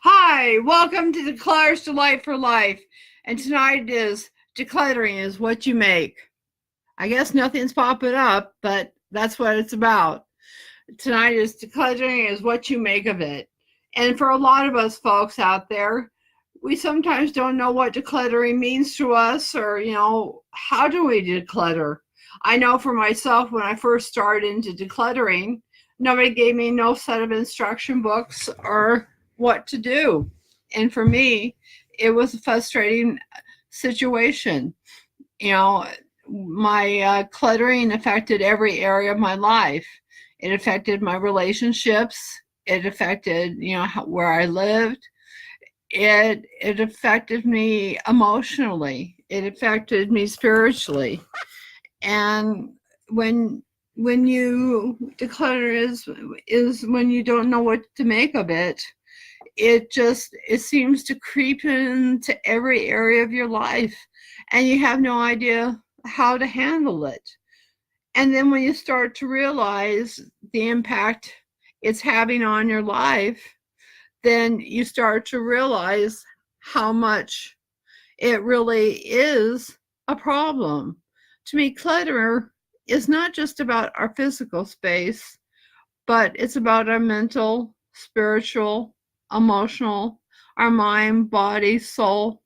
Hi, welcome to Declutter's Delight for Life. And tonight is Decluttering is what you make. I guess nothing's popping up, but that's what it's about. Tonight is Decluttering is what you make of it. And for a lot of us folks out there, we sometimes don't know what decluttering means to us or, how do we declutter? I know for myself, when I first started into decluttering, nobody gave me no set of instruction books or what to do. And for me, it was a frustrating situation. You know, my cluttering affected every area of my life. It affected my relationships. It affected, where I lived. It affected me emotionally. It affected me spiritually. And when when you declutter is when you don't know what to make of it. It seems to creep into every area of your life, and you have no idea how to handle it. And then when you start to realize the impact it's having on your life, then you start to realize how much it really is a problem. To me, clutter is not just about our physical space, but it's about our mental, spiritual, emotional, our mind, body, soul,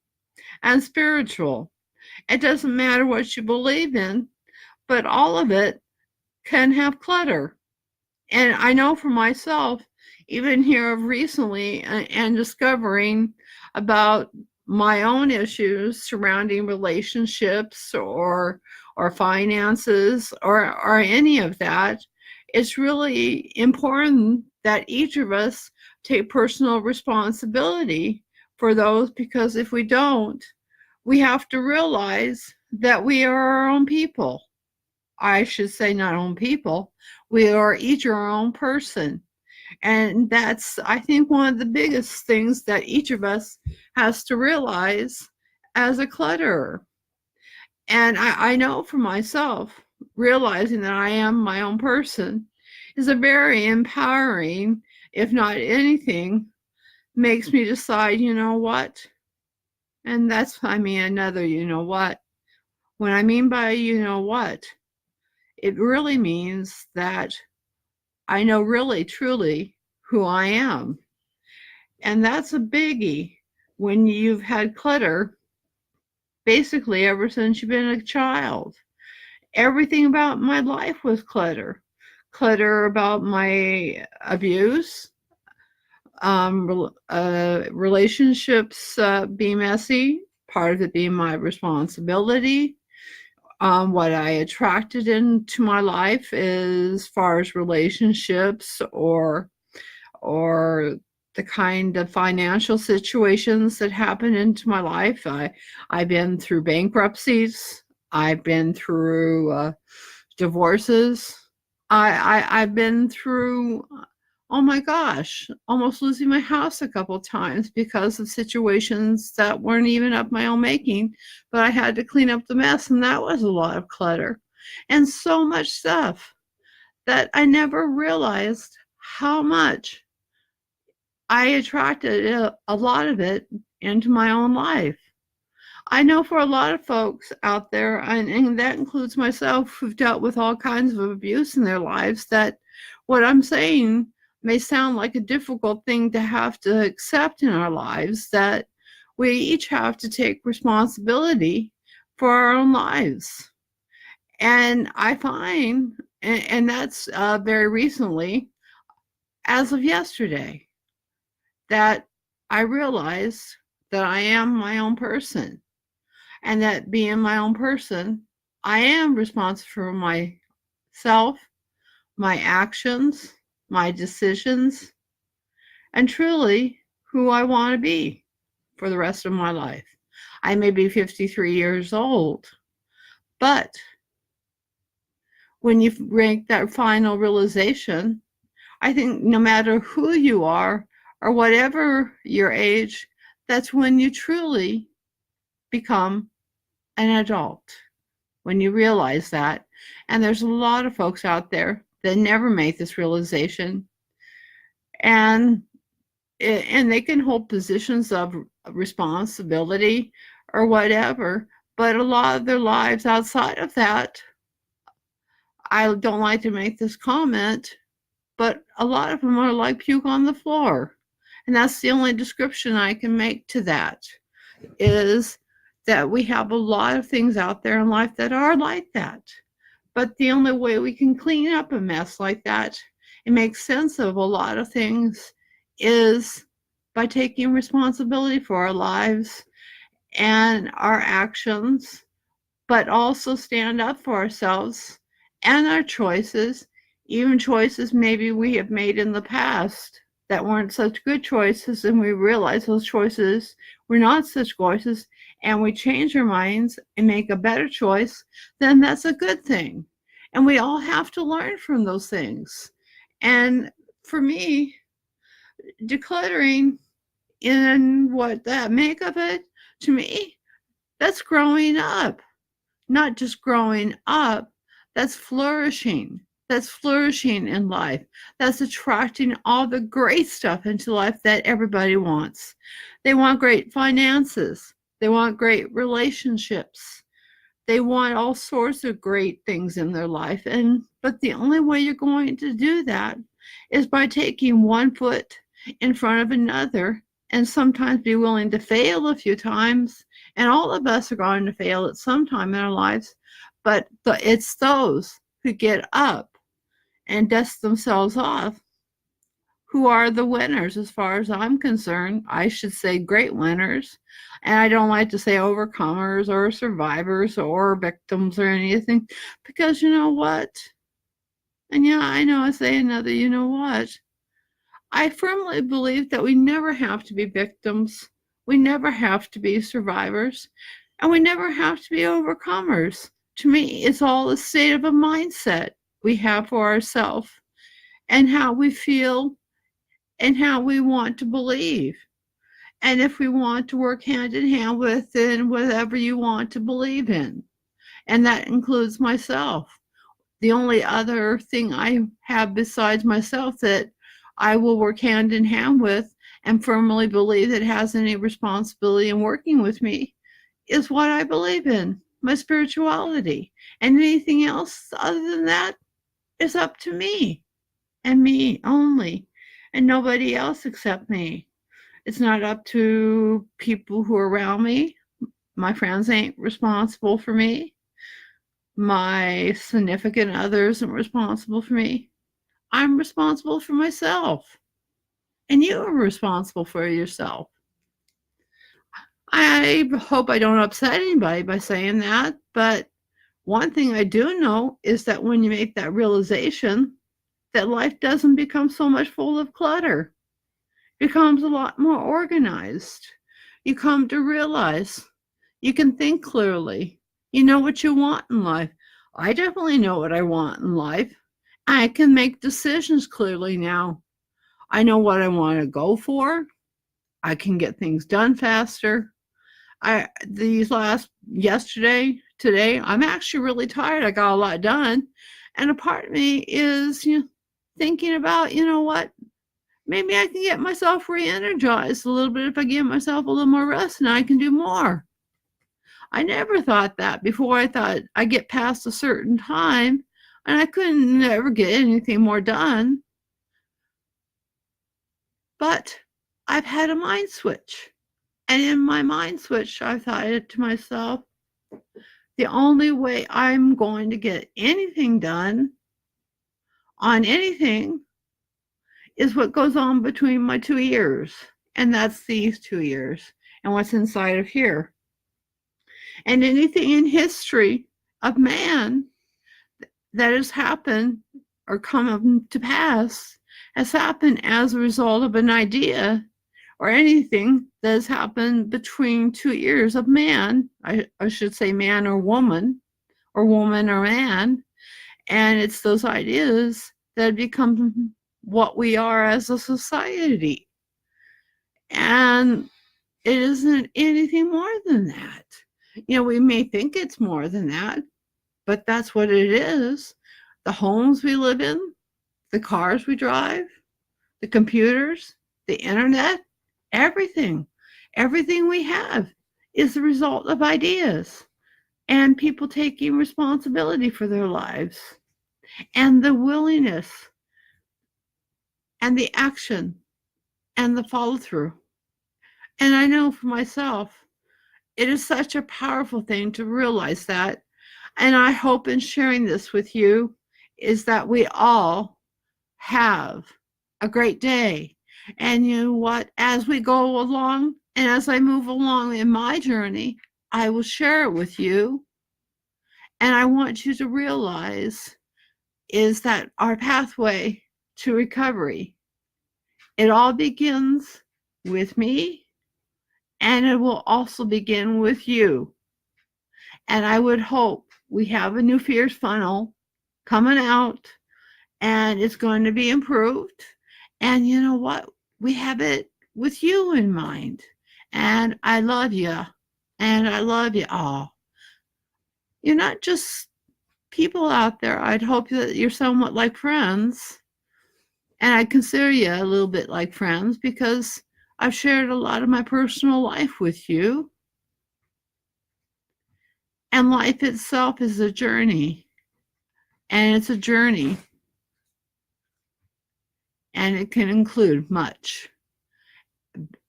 and spiritual. It doesn't matter what you believe in, but all of it can have clutter. And I know for myself, even here recently, and discovering about my own issues surrounding relationships or finances or any of that, it's really important that each of us take personal responsibility for those, because if we don't, we have to realize that we are our own people. I should say not own people. We are each our own person. And that's, I think, one of the biggest things that each of us has to realize as a clutterer. And I know for myself, realizing that I am my own person is a very empowering, if not anything, makes me decide, you know what? And that's, I mean, another, you know what? When I mean by you know what, it really means that I know really, truly who I am. And that's a biggie when you've had clutter basically ever since you've been a child. Everything about my life was clutter. Clutter about my abuse, relationships being messy, part of it being my responsibility. What I attracted into my life as far as relationships or the kind of financial situations that happen into my life. I've been through bankruptcies. I've been through divorces. I've been through, oh my gosh, almost losing my house a couple times because of situations that weren't even of my own making, but I had to clean up the mess, and that was a lot of clutter and so much stuff that I never realized how much I attracted a lot of it into my own life. I know for a lot of folks out there, and that includes myself, who've dealt with all kinds of abuse in their lives, that what I'm saying may sound like a difficult thing to have to accept in our lives, that we each have to take responsibility for our own lives. And I find, and that's very recently, as of yesterday, that I realized that I am my own person, and that being my own person, I am responsible for myself, my actions, my decisions, and truly who I want to be for the rest of my life. I may be 53 years old, but when you make that final realization, I think no matter who you are or whatever your age, that's when you truly become an adult, when you realize that. And there's a lot of folks out there that never make this realization. And and they can hold positions of responsibility or whatever, but a lot of their lives outside of that, I don't like to make this comment, but a lot of them are like puke on the floor. And that's the only description I can make to that, is that we have a lot of things out there in life that are like that. But the only way we can clean up a mess like that and make sense of a lot of things is by taking responsibility for our lives and our actions, but also stand up for ourselves and our choices, even choices maybe we have made in the past that weren't such good choices, and we realize those choices were not such choices, and we change our minds and make a better choice, then that's a good thing. And we all have to learn from those things. And for me, decluttering in what that make of it, to me, that's growing up. Not just growing up, that's flourishing. That's flourishing in life. That's attracting all the great stuff into life that everybody wants. They want great finances. They want great relationships. They want all sorts of great things in their life. But the only way you're going to do that is by taking one foot in front of another, and sometimes be willing to fail a few times. And all of us are going to fail at some time in our lives, but it's those who get up and dust themselves off who are the winners, as far as I'm concerned. I should say great winners. And I don't like to say overcomers or survivors or victims or anything, because you know what? And yeah, I know I say another, you know what? I firmly believe that we never have to be victims. We never have to be survivors. And we never have to be overcomers. To me, it's all a state of a mindset we have for ourselves and how we feel and how we want to believe. And if we want to work hand in hand with in whatever you want to believe in. And that includes myself. The only other thing I have besides myself that I will work hand in hand with and firmly believe that has any responsibility in working with me is what I believe in, my spirituality. And anything else other than that is up to me and me only, and nobody else except me. It's not up to people who are around me. My friends ain't responsible for me. My significant other isn't responsible for me. I'm responsible for myself. And you are responsible for yourself. I hope I don't upset anybody by saying that, but one thing I do know is that when you make that realization, that life doesn't become so much full of clutter. It becomes a lot more organized. You come to realize you can think clearly. You know what you want in life. I definitely know what I want in life. I can make decisions clearly now. I know what I want to go for. I can get things done faster. Today, I'm actually really tired. I got a lot done. And a part of me is thinking about, you know what? Maybe I can get myself re-energized a little bit if I give myself a little more rest and I can do more. I never thought that before. I thought I get past a certain time and I couldn't never get anything more done. But I've had a mind switch. And in my mind switch, I thought to myself, the only way I'm going to get anything done on anything is what goes on between my two ears. And that's these 2 ears and what's inside of here. And anything in history of man that has happened or come to pass has happened as a result of an idea or anything that has happened between 2 ears of man. I should say man or woman or man. And it's those ideas that become what we are as a society. And it isn't anything more than that. We may think it's more than that, but that's what it is. The homes we live in, the cars we drive, the computers, the internet, everything. Everything we have is the result of ideas and people taking responsibility for their lives and the willingness and the action and the follow through. And I know for myself, it is such a powerful thing to realize that. And I hope in sharing this with you is that we all have a great day. And you know what? As we go along and as I move along in my journey, I will share it with you. And I want you to realize is that our pathway to recovery, it all begins with me and it will also begin with you. And I would hope we have a new fears funnel coming out and it's going to be improved. And you know what? We have it with you in mind. And I love you. And I love you all. You're not just people out there. I'd hope that you're somewhat like friends. And I consider you a little bit like friends because I've shared a lot of my personal life with you. And life itself is a journey. And it's a journey. And it can include much.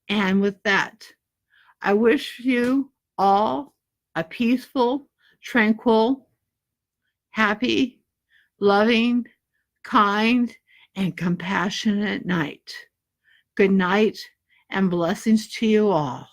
And with that, I wish you all a peaceful, tranquil, happy, loving, kind, and compassionate night. Good night and blessings to you all.